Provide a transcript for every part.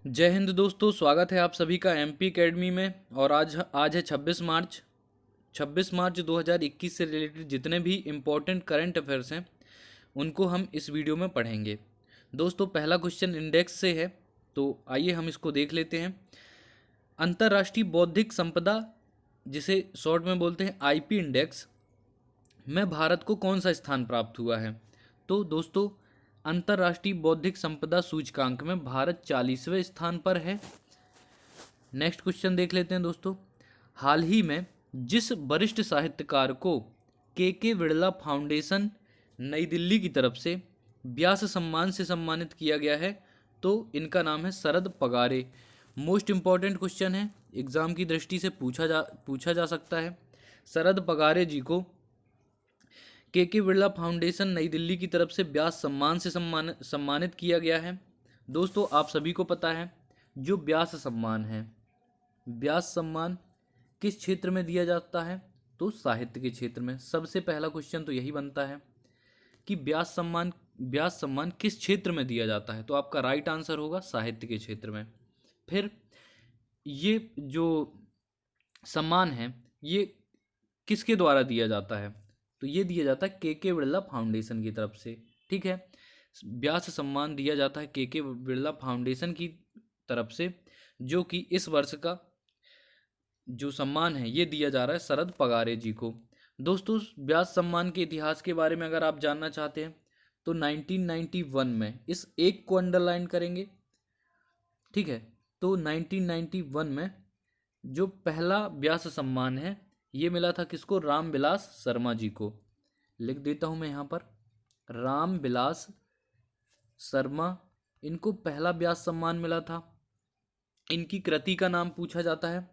जय हिंद दोस्तों, स्वागत है आप सभी का एमपी एकेडमी में। और आज है 26 मार्च 2021 से रिलेटेड जितने भी इम्पोर्टेंट करंट अफेयर्स हैं उनको हम इस वीडियो में पढ़ेंगे। दोस्तों, पहला क्वेश्चन इंडेक्स से है, तो आइए हम इसको देख लेते हैं। अंतर्राष्ट्रीय बौद्धिक संपदा, जिसे शॉर्ट में बोलते हैं आईपी इंडेक्स, में भारत को कौन सा स्थान प्राप्त हुआ है? तो दोस्तों, अंतर्राष्ट्रीय बौद्धिक संपदा सूचकांक में भारत 40वें स्थान पर है। नेक्स्ट क्वेश्चन देख लेते हैं दोस्तों। हाल ही में जिस वरिष्ठ साहित्यकार को के बिड़ला फाउंडेशन नई दिल्ली की तरफ से व्यास सम्मान से सम्मानित किया गया है, तो इनका नाम है शरद पगारे। मोस्ट इम्पॉर्टेंट क्वेश्चन है, एग्जाम की दृष्टि से पूछा जा सकता है। शरद पगारे जी को के बिड़ला फाउंडेशन नई दिल्ली की तरफ से व्यास सम्मान से सम्मानित किया गया है। दोस्तों, आप सभी को पता है जो व्यास सम्मान है, व्यास सम्मान किस क्षेत्र में दिया जाता है? तो साहित्य के क्षेत्र में। सबसे पहला क्वेश्चन तो यही बनता है कि व्यास सम्मान किस क्षेत्र में दिया जाता है? तो आपका राइट आंसर होगा साहित्य के क्षेत्र में। फिर ये जो सम्मान है ये किसके द्वारा दिया जाता है? तो ये दिया जाता है के बिड़ला फाउंडेशन की तरफ से। ठीक है, व्यास सम्मान दिया जाता है के बिड़ला फाउंडेशन की तरफ से, जो कि इस वर्ष का जो सम्मान है ये दिया जा रहा है शरद पगारे जी को। दोस्तों, व्यास सम्मान के इतिहास के बारे में अगर आप जानना चाहते हैं तो 1991 में, इस एक को अंडरलाइन करेंगे, ठीक है, तो 1991 में जो पहला व्यास सम्मान है ये मिला था किसको? रामविलास शर्मा जी को। लिख देता हूं मैं यहाँ पर, रामविलास शर्मा, इनको पहला व्यास सम्मान मिला था। इनकी कृति का नाम पूछा जाता है,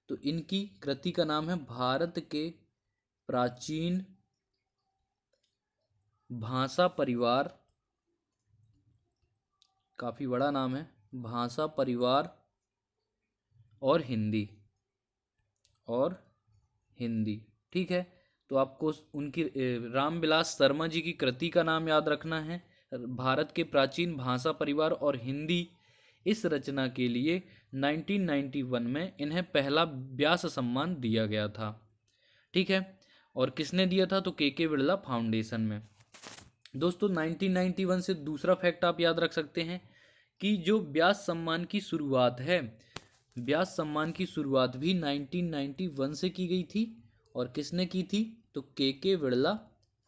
तो इनकी कृति का नाम है भारत के प्राचीन भाषा परिवार, काफ़ी बड़ा नाम है, भाषा परिवार और हिंदी। ठीक है, तो आपको उनकी रामविलास शर्मा जी की कृति का नाम याद रखना है, भारत के प्राचीन भाषा परिवार और हिंदी। इस रचना के लिए 1991 में इन्हें पहला व्यास सम्मान दिया गया था। ठीक है, और किसने दिया था? तो के बिड़ला फाउंडेशन में। दोस्तों, 1991 से दूसरा फैक्ट आप याद रख सकते हैं कि जो व्यास सम्मान की शुरुआत है, व्यास सम्मान की शुरुआत भी 1991 से की गई थी। और किसने की थी? तो के बिड़ला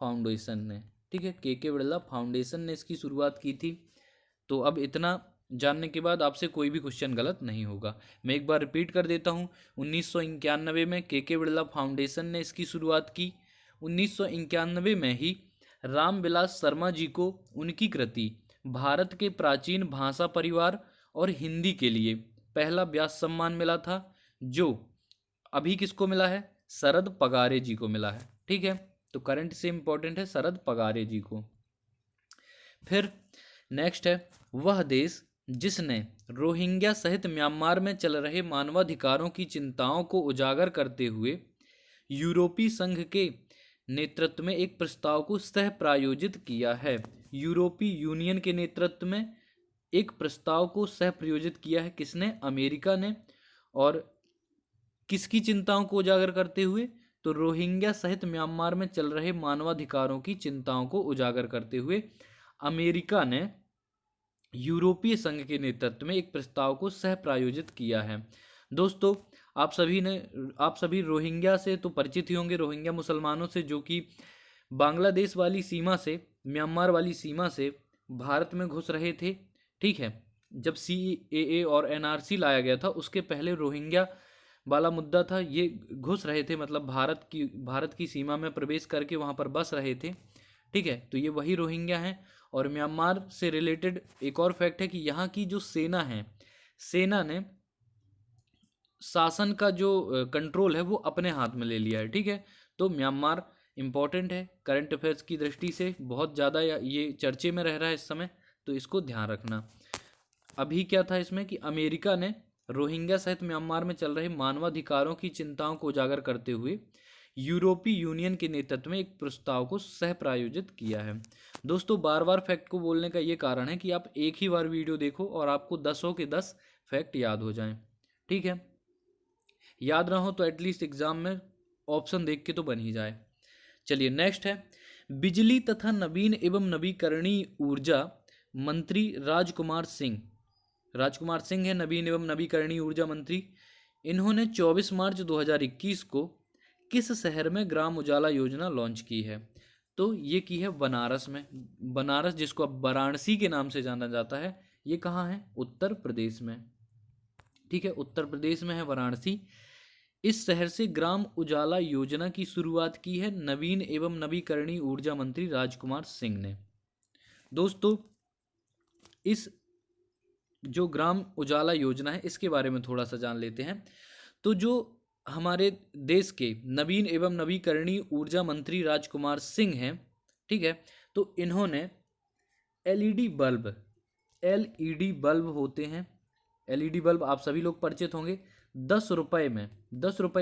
फाउंडेशन ने। ठीक है, के बिड़ला फाउंडेशन ने इसकी शुरुआत की थी। तो अब इतना जानने के बाद आपसे कोई भी क्वेश्चन गलत नहीं होगा। मैं एक बार रिपीट कर देता हूँ, 1991 में के बिड़ला फाउंडेशन ने इसकी शुरुआत की। 1991 में ही रामविलास शर्मा जी को उनकी कृति भारत के प्राचीन भाषा परिवार और हिंदी के लिए पहला व्यास सम्मान मिला था, जो अभी किसको मिला है? शरद पगारे जी को मिला है। ठीक है, तो करंट से इंपॉर्टेंट है शरद पगारे जी को। फिर नेक्स्ट है, वह देश जिसने रोहिंग्या सहित म्यांमार में चल रहे मानवाधिकारों की चिंताओं को उजागर करते हुए यूरोपीय संघ के नेतृत्व में एक प्रस्ताव को सह प्रायोजित किया है। यूरोपीय यूनियन के नेतृत्व में एक प्रस्ताव को सह प्रायोजित किया है किसने? अमेरिका ने। और किसकी चिंताओं को उजागर करते हुए? तो रोहिंग्या सहित म्यांमार में चल रहे मानवाधिकारों की चिंताओं को उजागर करते हुए अमेरिका ने यूरोपीय संघ के नेतृत्व में एक प्रस्ताव को सह प्रायोजित किया है। दोस्तों, आप सभी रोहिंग्या से तो परिचित ही होंगे, रोहिंग्या मुसलमानों से, जो कि बांग्लादेश वाली सीमा से, म्यांमार वाली सीमा से भारत में घुस रहे थे। ठीक है, जब CAA और NRC लाया गया था उसके पहले रोहिंग्या वाला मुद्दा था, ये घुस रहे थे, मतलब भारत की सीमा में प्रवेश करके वहाँ पर बस रहे थे। ठीक है, तो ये वही रोहिंग्या हैं। और म्यांमार से रिलेटेड एक और फैक्ट है कि यहाँ की जो सेना है, सेना ने शासन का जो कंट्रोल है वो अपने हाथ में ले लिया है। ठीक है, तो म्यांमार इंपॉर्टेंट है करंट अफेयर्स की दृष्टि से, बहुत ज़्यादा ये चर्चे में रह रहा है इस समय, तो इसको ध्यान रखना। अभी क्या था इसमें कि अमेरिका ने रोहिंग्या सहित म्यांमार में चल रहे मानवाधिकारों की चिंताओं को उजागर करते हुए यूरोपीय यूनियन के नेतृत्व में एक प्रस्ताव को सह प्रायोजित किया है। दोस्तों बार बार फैक्ट को बोलने का ये कारण है कि आप एक ही बार वीडियो देखो और आपको 10 के 10 फैक्ट याद हो जाएं। ठीक है, याद ना हो तो एटलीस्ट एग्जाम में ऑप्शन देख के तो बन ही जाए। चलिए नेक्स्ट है, बिजली तथा नवीन एवं नवीकरणीय ऊर्जा मंत्री राजकुमार सिंह। राजकुमार सिंह है नवीन एवं नवीकरणीय ऊर्जा मंत्री। इन्होंने 24 मार्च 2021 को किस शहर में ग्राम उजाला योजना लॉन्च की है? तो ये की है बनारस में। बनारस जिसको अब वाराणसी के नाम से जाना जाता है, ये कहाँ है? उत्तर प्रदेश में। ठीक है, उत्तर प्रदेश में है वाराणसी। इस शहर से ग्राम उजाला योजना की शुरुआत की है नवीन एवं नवीकरणीय ऊर्जा मंत्री राजकुमार सिंह ने। दोस्तों इस जो ग्राम उजाला योजना है इसके बारे में थोड़ा सा जान लेते हैं। तो जो हमारे देश के नवीन एवं नवीकरणीय ऊर्जा मंत्री राजकुमार सिंह हैं, ठीक है, तो इन्होंने एलईडी बल्ब होते हैं, एलईडी बल्ब आप सभी लोग परिचित होंगे। 10 रुपए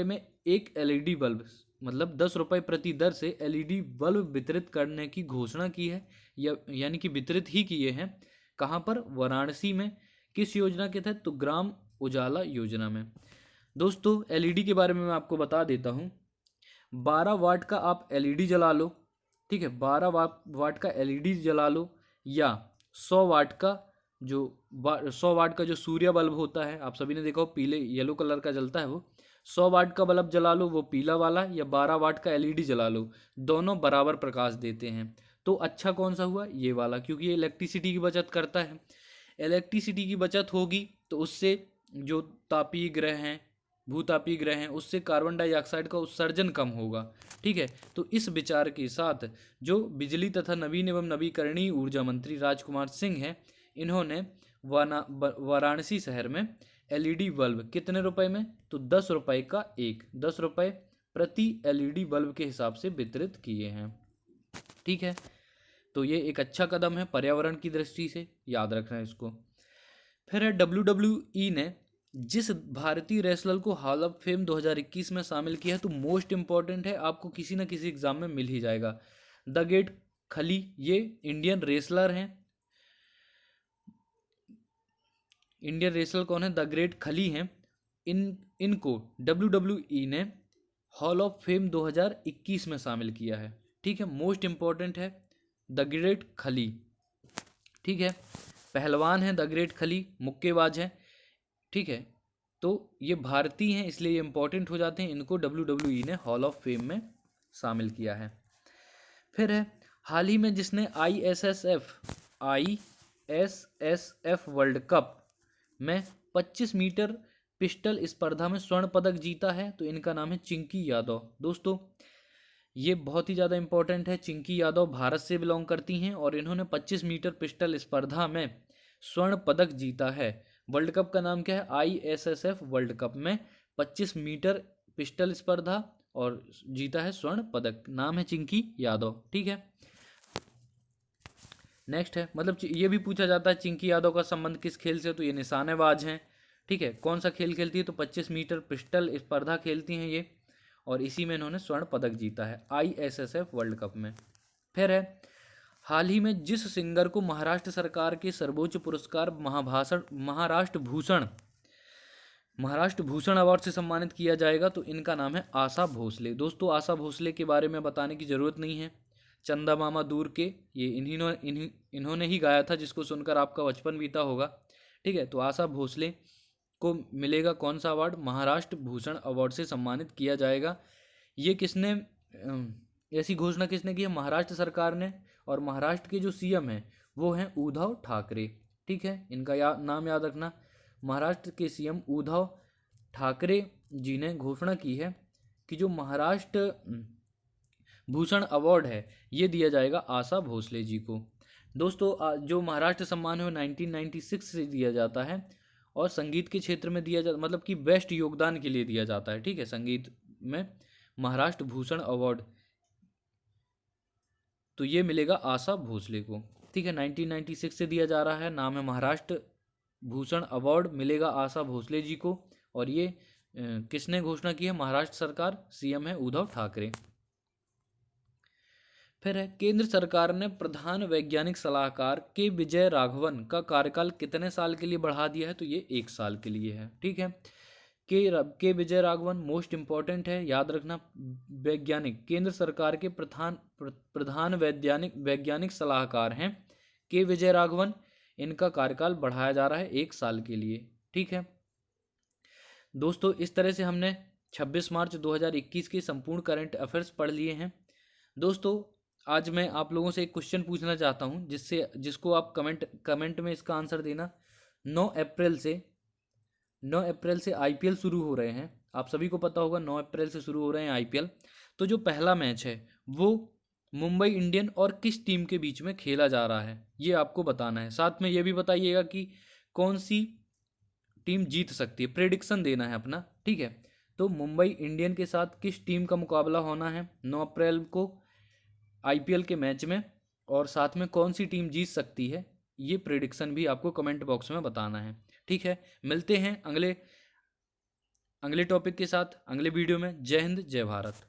में एक एलईडी बल्ब, मतलब 10 रुपए प्रति दर से एलईडी बल्ब वितरित करने की घोषणा की है, यानी कि वितरित ही किए हैं। कहाँ पर? वाराणसी में। किस योजना के तहत? तो ग्राम उजाला योजना में। दोस्तों एलईडी के बारे में मैं आपको बता देता हूँ। 12 वाट का आप एलईडी जला लो, ठीक है, 12 वाट का एलईडी जला लो, या 100 वाट का जो 100 वाट का जो सूर्य बल्ब होता है, आप सभी ने देखा हो पीले येलो कलर का जलता है, वो 100 वाट का बल्ब जला लो, वो पीला वाला, या 12 वाट का एलईडी जला लो, दोनों बराबर प्रकाश देते हैं। तो अच्छा कौन सा हुआ? ये वाला, क्योंकि ये इलेक्ट्रिसिटी की बचत करता है। इलेक्ट्रिसिटी की बचत होगी तो उससे जो तापीय ग्रह हैं, भूतापीय ग्रह हैं, उससे कार्बन डाइऑक्साइड का उत्सर्जन कम होगा। ठीक है, तो इस विचार के साथ जो बिजली तथा नवीन एवं नवीकरणीय ऊर्जा मंत्री राजकुमार सिंह हैं, इन्होंने वाराणसी शहर में एलईडी बल्ब कितने रुपए में? तो 10 रुपए का एक, 10 रुपए प्रति एलईडी बल्ब के हिसाब से वितरित किए हैं। ठीक है, तो ये एक अच्छा कदम है पर्यावरण की दृष्टि से, याद रखना है इसको। फिर है WWE ने जिस भारतीय रेसलर को हॉल ऑफ फेम 2021 में शामिल किया है, तो मोस्ट इंपॉर्टेंट है, आपको किसी ना किसी एग्जाम में मिल ही जाएगा। द ग्रेट खली, ये इंडियन रेसलर हैं। इंडियन रेसलर कौन है? द ग्रेट खली हैं। इनको WWE ने हॉल ऑफ फेम 2021 में शामिल किया है। ठीक है, मोस्ट इंपॉर्टेंट है द ग्रेट खली। ठीक है, पहलवान है द ग्रेट खली, मुक्केबाज है। ठीक है, तो ये भारतीय हैं इसलिए ये इंपॉर्टेंट हो जाते हैं, इनको WWE ने हॉल ऑफ फेम में शामिल किया है। फिर है हाल ही में जिसने ISSF वर्ल्ड कप में 25 मीटर पिस्टल स्पर्धा में स्वर्ण पदक जीता है, तो इनका नाम है चिंकी यादव। दोस्तों ये बहुत ही ज़्यादा इंपॉर्टेंट है। चिंकी यादव भारत से बिलोंग करती हैं और इन्होंने 25 मीटर पिस्टल स्पर्धा में स्वर्ण पदक जीता है। वर्ल्ड कप का नाम क्या है? ISSF वर्ल्ड कप में 25 मीटर पिस्टल स्पर्धा और जीता है स्वर्ण पदक। नाम है चिंकी यादव। ठीक है, नेक्स्ट है, मतलब ये भी पूछा जाता है चिंकी यादव का संबंध किस खेल से, तो ये निशानेबाज हैं। ठीक है, कौन सा खेल खेलती है? तो 25 मीटर पिस्टल स्पर्धा खेलती हैं ये, और इसी में इन्होंने स्वर्ण पदक जीता है ISSF वर्ल्ड कप में। फिर है हाल ही में जिस सिंगर को महाराष्ट्र सरकार के सर्वोच्च पुरस्कार महाराष्ट्र भूषण अवार्ड से सम्मानित किया जाएगा, तो इनका नाम है आशा भोसले। दोस्तों आशा भोसले के बारे में बताने की ज़रूरत नहीं है, चंदा मामा दूर के, ये इन्होंने ही गाया था, जिसको सुनकर आपका बचपन बीता होगा। ठीक है, तो आशा भोसले को मिलेगा कौन सा अवार्ड? महाराष्ट्र भूषण अवार्ड से सम्मानित किया जाएगा। ये किसने ऐसी घोषणा किसने की है? महाराष्ट्र सरकार ने, और महाराष्ट्र के जो CM हैं वो हैं उद्धव ठाकरे। ठीक है, इनका नाम याद रखना। महाराष्ट्र के CM उद्धव ठाकरे जी ने घोषणा की है कि जो महाराष्ट्र भूषण अवार्ड है ये दिया जाएगा आशा भोसले जी को। दोस्तों जो महाराष्ट्र सम्मान है वो 1996 से दिया जाता है, और संगीत के क्षेत्र में दिया जाता, मतलब कि बेस्ट योगदान के लिए दिया जाता है। ठीक है, संगीत में महाराष्ट्र भूषण अवार्ड, तो ये मिलेगा आशा भोसले को। ठीक है, 1996 से दिया जा रहा है, नाम है महाराष्ट्र भूषण अवार्ड, मिलेगा आशा भोसले जी को, और ये किसने घोषणा की है? महाराष्ट्र सरकार, सीएम है उद्धव ठाकरे। फिर है, केंद्र सरकार ने प्रधान वैज्ञानिक सलाहकार के विजय राघवन का कार्यकाल कितने साल के लिए बढ़ा दिया है? तो ये 1 साल के लिए है। ठीक है, के विजय राघवन मोस्ट इंपॉर्टेंट है, याद रखना। वैज्ञानिक, केंद्र सरकार के प्रधान वैज्ञानिक सलाहकार हैं के विजय राघवन। इनका कार्यकाल बढ़ाया जा रहा है 1 साल के लिए। ठीक है दोस्तों, इस तरह से हमने 26 मार्च 2021 के संपूर्ण करंट अफेयर्स पढ़ लिए हैं। दोस्तों, आज मैं आप लोगों से एक क्वेश्चन पूछना चाहता हूं जिसको आप कमेंट में इसका आंसर देना। 9 अप्रैल से आईपीएल शुरू हो रहे हैं। आप सभी को पता होगा 9 अप्रैल से शुरू हो रहे हैं आईपीएल। तो जो पहला मैच है वो मुंबई इंडियन और किस टीम के बीच में खेला जा रहा है, ये आपको बताना है। साथ में ये भी बताइएगा कि कौन सी टीम जीत सकती है, प्रेडिक्शन देना है अपना। ठीक है, तो मुंबई इंडियन के साथ किस टीम का मुकाबला होना है 9 अप्रैल को आईपीएल के मैच में, और साथ में कौन सी टीम जीत सकती है, ये प्रेडिक्शन भी आपको कमेंट बॉक्स में बताना है। ठीक है, मिलते हैं अगले टॉपिक के साथ अगले वीडियो में। जय हिंद, जय भारत।